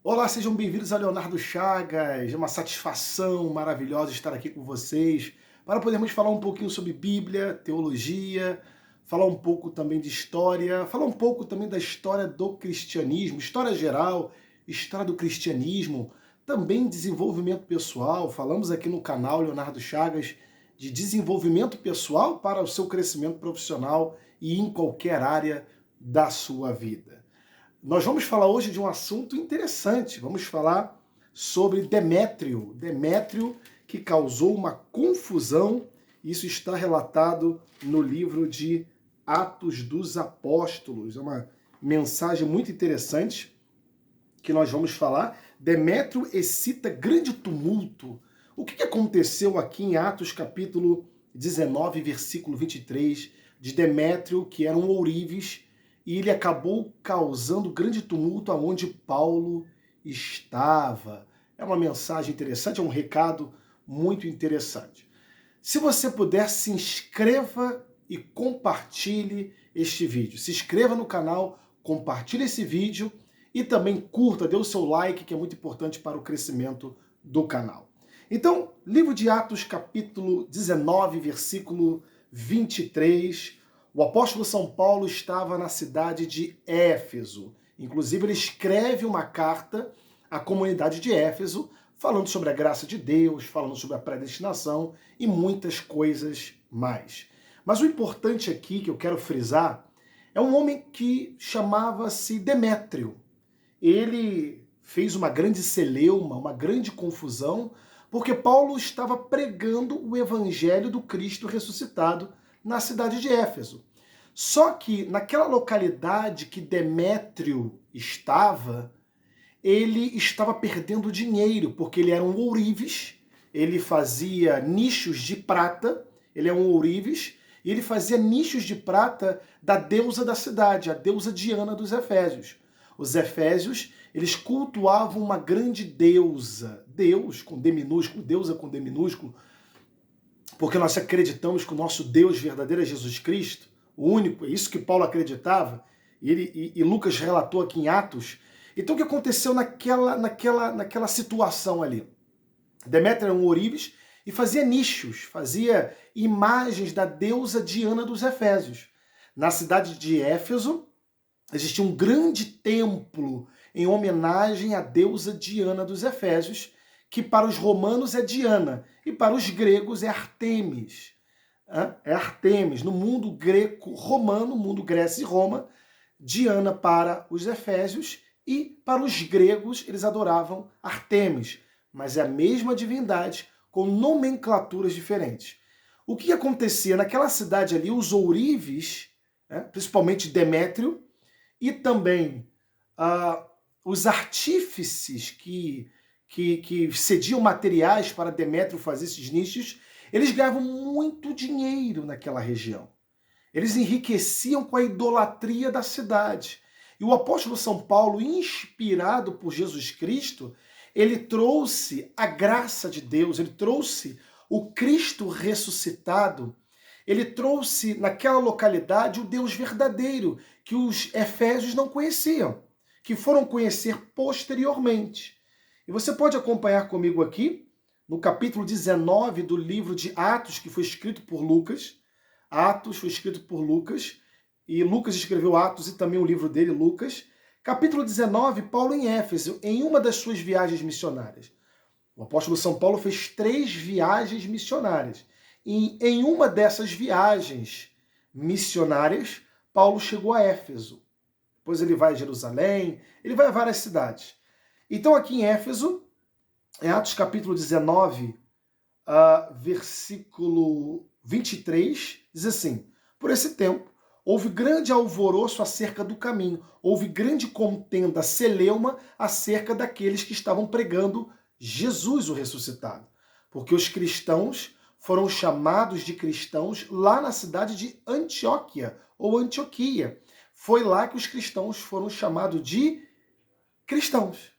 Olá, sejam bem-vindos a Leonardo Chagas. É uma satisfação maravilhosa estar aqui com vocês para podermos falar um pouquinho sobre Bíblia, teologia, falar um pouco também de história, falar um pouco também da história do cristianismo, história geral, história do cristianismo, também desenvolvimento pessoal. Falamos aqui no canal Leonardo Chagas de desenvolvimento pessoal para o seu crescimento profissional e em qualquer área da sua vida. Nós vamos falar hoje de um assunto interessante. Vamos falar sobre Demétrio. Demétrio que causou uma confusão. Isso está relatado no livro de Atos dos Apóstolos. É uma mensagem muito interessante que nós vamos falar. Demétrio excita grande tumulto. O que aconteceu aqui em Atos capítulo 19, versículo 23, de Demétrio, que era um ourives, e ele acabou causando grande tumulto aonde Paulo estava. É uma mensagem interessante, é um recado muito interessante. Se você puder, se inscreva e compartilhe este vídeo. Se inscreva no canal, compartilhe esse vídeo e também curta, dê o seu like, que é muito importante para o crescimento do canal. Então, livro de Atos, capítulo 19, versículo 23, o apóstolo São Paulo estava na cidade de Éfeso. Inclusive, ele escreve uma carta à comunidade de Éfeso, falando sobre a graça de Deus, falando sobre a predestinação e muitas coisas mais. Mas o importante aqui, que eu quero frisar, é um homem que chamava-se Demétrio. Ele fez uma grande celeuma, uma grande confusão, porque Paulo estava pregando o evangelho do Cristo ressuscitado na cidade de Éfeso. Só que naquela localidade que Demétrio estava, ele estava perdendo dinheiro, porque ele era um ourives, ele fazia nichos de prata, ele é um ourives, e ele fazia nichos de prata da deusa da cidade, a deusa Diana dos Efésios. Os efésios, eles cultuavam uma grande deusa, Deus com D minúsculo, deusa com D minúsculo, porque nós acreditamos que o nosso Deus verdadeiro é Jesus Cristo, o único, é isso que Paulo acreditava, e Lucas relatou aqui em Atos. Então o que aconteceu naquela situação ali? Demétrio era um ourives e fazia nichos, fazia imagens da deusa Diana dos Efésios. Na cidade de Éfeso, existia um grande templo em homenagem à deusa Diana dos Efésios, que para os romanos é Diana e para os gregos é Artemis. É Artemis. No mundo greco-romano, mundo Grécia e Roma, Diana para os efésios e para os gregos eles adoravam Artemis, mas é a mesma divindade com nomenclaturas diferentes. O que acontecia naquela cidade ali, os ourives, principalmente Demétrio, e também os artífices que cediam materiais para Demétrio fazer esses nichos, eles ganhavam muito dinheiro naquela região. Eles enriqueciam com a idolatria da cidade. E o apóstolo São Paulo, inspirado por Jesus Cristo, ele trouxe a graça de Deus, ele trouxe o Cristo ressuscitado, ele trouxe naquela localidade o Deus verdadeiro, que os efésios não conheciam, que foram conhecer posteriormente. E você pode acompanhar comigo aqui, no capítulo 19 do livro de Atos, que foi escrito por Lucas. Atos foi escrito por Lucas, e Lucas escreveu Atos e também o livro dele, Lucas. Capítulo 19, Paulo em Éfeso, em uma das suas viagens missionárias. O apóstolo São Paulo fez 3 viagens missionárias. E em uma dessas viagens missionárias, Paulo chegou a Éfeso. Depois ele vai a Jerusalém, ele vai a várias cidades. Então aqui em Éfeso, em Atos capítulo 19, versículo 23, diz assim: por esse tempo, houve grande alvoroço acerca do caminho, houve grande contenda, celeuma, acerca daqueles que estavam pregando Jesus, o ressuscitado. Porque os cristãos foram chamados de cristãos lá na cidade de Antioquia, ou Antioquia. Foi lá que os cristãos foram chamados de cristãos.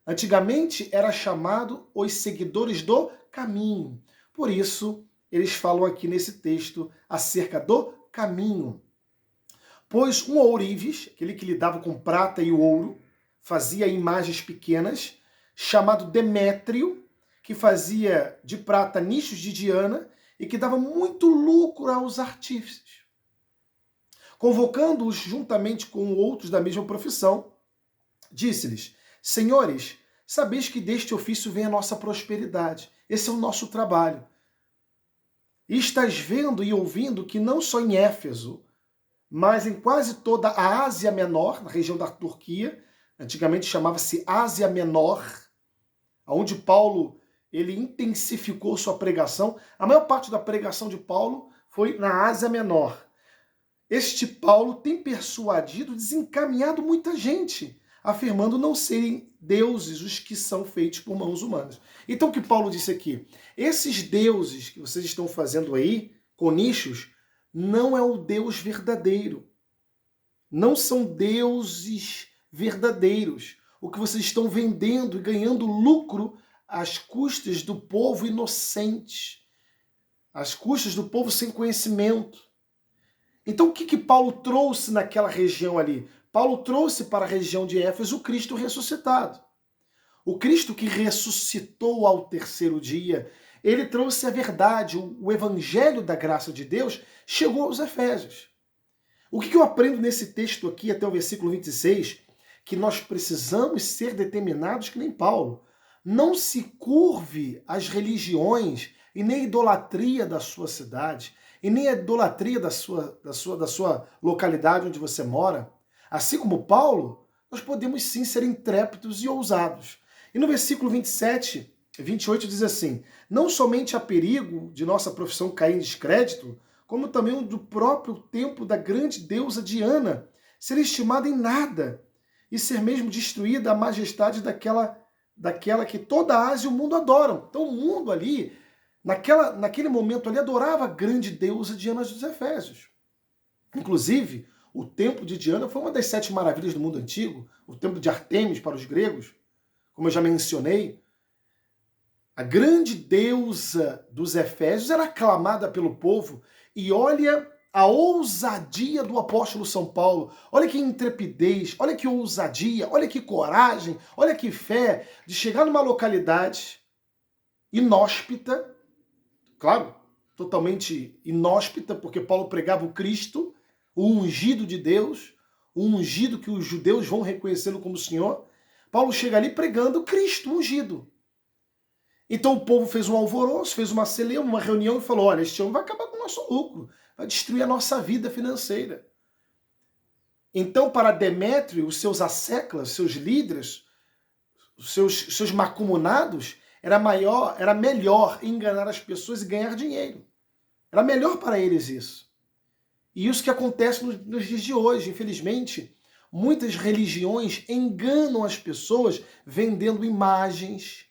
Antigamente era chamado os seguidores do caminho. Por isso, eles falam aqui nesse texto acerca do caminho. Pois um ourives, aquele que lidava com prata e ouro, fazia imagens pequenas, chamado Demétrio, que fazia de prata nichos de Diana e que dava muito lucro aos artífices. Convocando-os juntamente com outros da mesma profissão, disse-lhes: Senhores, sabeis que deste ofício vem a nossa prosperidade. Esse é o nosso trabalho. E estás vendo e ouvindo que não só em Éfeso, mas em quase toda a Ásia Menor, na região da Turquia, antigamente chamava-se Ásia Menor, onde Paulo ele intensificou sua pregação. A maior parte da pregação de Paulo foi na Ásia Menor. Este Paulo tem persuadido, desencaminhado muita gente, afirmando não serem deuses os que são feitos por mãos humanas. Então o que Paulo disse aqui? Esses deuses que vocês estão fazendo aí, com nichos, não é o Deus verdadeiro. Não são deuses verdadeiros. O que vocês estão vendendo e ganhando lucro às custas do povo inocente, às custas do povo sem conhecimento. Então o que Paulo trouxe naquela região ali? Paulo trouxe para a região de Éfeso o Cristo ressuscitado. O Cristo que ressuscitou ao terceiro dia, ele trouxe a verdade, o evangelho da graça de Deus chegou aos Efésios. O que eu aprendo nesse texto aqui até o versículo 26? Que nós precisamos ser determinados que nem Paulo. Não se curve às religiões e nem a idolatria da sua cidade, e nem a idolatria da sua localidade onde você mora. Assim como Paulo, nós podemos sim ser intrépidos e ousados. E no versículo 27, 28 diz assim: não somente há perigo de nossa profissão cair em descrédito, como também o do próprio templo da grande deusa Diana ser estimada em nada e ser mesmo destruída a majestade daquela que toda a Ásia e o mundo adoram. Então o mundo ali, naquele momento ali, adorava a grande deusa Diana dos Efésios. Inclusive, o templo de Diana foi uma das 7 maravilhas do mundo antigo, o templo de Artemis para os gregos, como eu já mencionei. A grande deusa dos Efésios era aclamada pelo povo, e olha a ousadia do apóstolo São Paulo, olha que intrepidez, olha que ousadia, olha que coragem, olha que fé de chegar numa localidade inóspita, claro, totalmente inóspita, porque Paulo pregava o Cristo, o ungido de Deus, o ungido que os judeus vão reconhecê-lo como Senhor. Paulo chega ali pregando o Cristo ungido. Então o povo fez um alvoroço, fez uma celeuma, uma reunião e falou: olha, este homem vai acabar com o nosso lucro, vai destruir a nossa vida financeira. Então, para Demétrio, os seus asseclas, seus líderes, os seus macumunados, era melhor enganar as pessoas e ganhar dinheiro. Era melhor para eles isso. E isso que acontece nos dias de hoje, infelizmente. Muitas religiões enganam as pessoas vendendo imagens.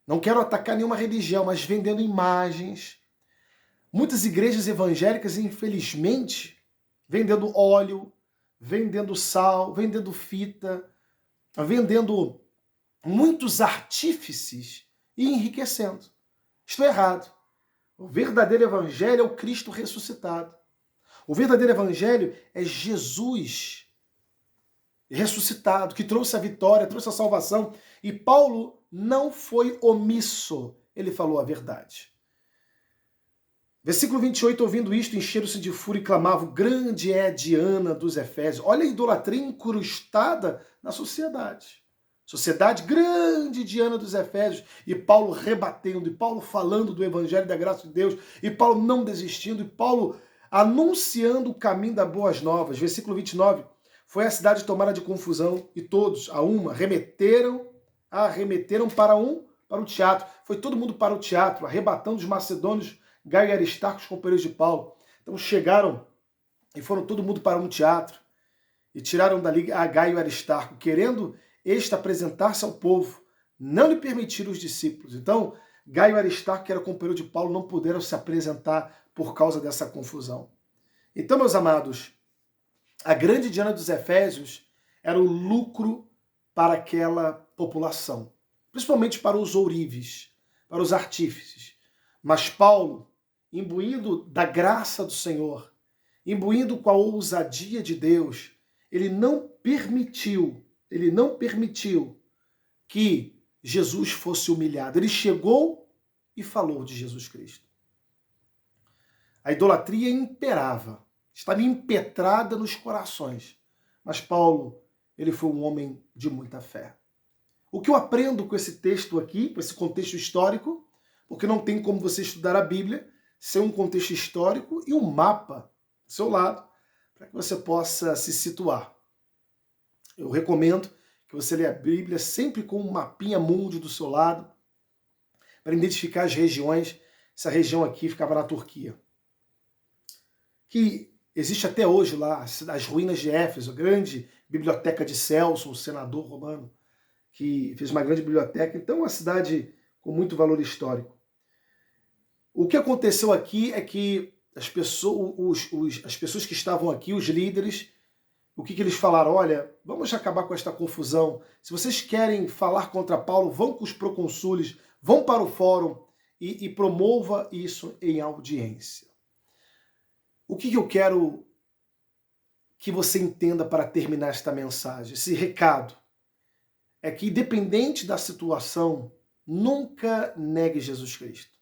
Não quero atacar nenhuma religião, mas vendendo imagens. Muitas igrejas evangélicas, infelizmente, vendendo óleo, vendendo sal, vendendo fita, vendendo muitos artífices e enriquecendo. Isto é errado. O verdadeiro evangelho é o Cristo ressuscitado. O verdadeiro evangelho é Jesus ressuscitado, que trouxe a vitória, trouxe a salvação. E Paulo não foi omisso, ele falou a verdade. Versículo 28, ouvindo isto, encheram-se de fúria e clamavam: grande é Diana dos Efésios. Olha a idolatria incrustada na sociedade. Sociedade, grande Diana dos Efésios. E Paulo rebatendo, e Paulo falando do evangelho da graça de Deus, e Paulo não desistindo, e Paulo anunciando o caminho das boas novas. Versículo 29, foi a cidade tomada de confusão, e todos, a uma, arremeteram para o teatro. Foi todo mundo para o teatro, arrebatando os macedônios, Gaio e Aristarco, os companheiros de Paulo. Então chegaram e foram todo mundo para um teatro e tiraram dali a Gaio e Aristarco, querendo este apresentar-se ao povo. Não lhe permitiram os discípulos. Então, Gaio e Aristarco, que era companheiro de Paulo, não puderam se apresentar por causa dessa confusão. Então, meus amados, a grande Diana dos Efésios era o lucro para aquela população, principalmente para os ourives, para os artífices. Mas Paulo, imbuído da graça do Senhor, imbuído com a ousadia de Deus, ele não permitiu ele não permitiu que Jesus fosse humilhado. Ele chegou e falou de Jesus Cristo. A idolatria imperava, estava impetrada nos corações. Mas Paulo, ele foi um homem de muita fé. O que eu aprendo com esse texto aqui, com esse contexto histórico, porque não tem como você estudar a Bíblia sem um contexto histórico e um mapa do seu lado, para que você possa se situar. Eu recomendo que você leia a Bíblia sempre com um mapinha mundi do seu lado, para identificar as regiões. Essa região aqui ficava na Turquia, que existe até hoje lá, as ruínas de Éfeso, a grande biblioteca de Celso, um senador romano, que fez uma grande biblioteca. Então, uma cidade com muito valor histórico. O que aconteceu aqui é que as pessoas que estavam aqui, os líderes, o que eles falaram? Olha, vamos acabar com esta confusão. Se vocês querem falar contra Paulo, vão com os proconsúles, vão para o fórum e promova isso em audiência. O que eu quero que você entenda para terminar esta mensagem, esse recado, é que independente da situação, nunca negue Jesus Cristo.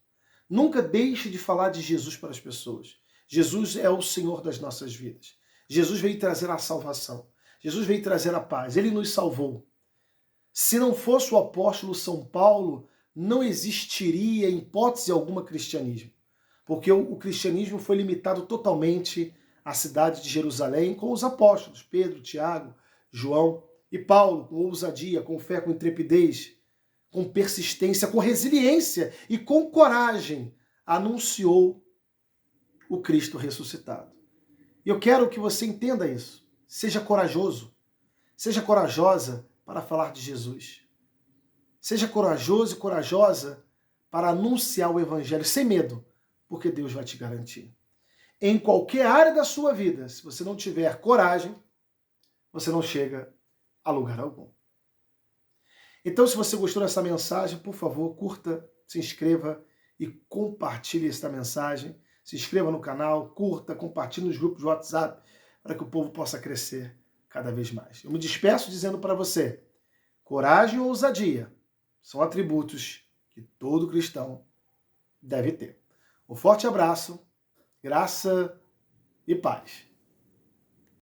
Nunca deixe de falar de Jesus para as pessoas. Jesus é o Senhor das nossas vidas. Jesus veio trazer a salvação. Jesus veio trazer a paz. Ele nos salvou. Se não fosse o apóstolo São Paulo, não existiria, em hipótese alguma, cristianismo. Porque o cristianismo foi limitado totalmente à cidade de Jerusalém com os apóstolos, Pedro, Tiago, João e Paulo, com ousadia, com fé, com intrepidez, com persistência, com resiliência e com coragem, anunciou o Cristo ressuscitado. E eu quero que você entenda isso. Seja corajoso, seja corajosa para falar de Jesus. Seja corajoso e corajosa para anunciar o Evangelho sem medo, porque Deus vai te garantir. Em qualquer área da sua vida, se você não tiver coragem, você não chega a lugar algum. Então, se você gostou dessa mensagem, por favor, curta, se inscreva e compartilhe esta mensagem. Se inscreva no canal, curta, compartilhe nos grupos de WhatsApp, para que o povo possa crescer cada vez mais. Eu me despeço dizendo para você, coragem e ousadia são atributos que todo cristão deve ter. Um forte abraço, graça e paz.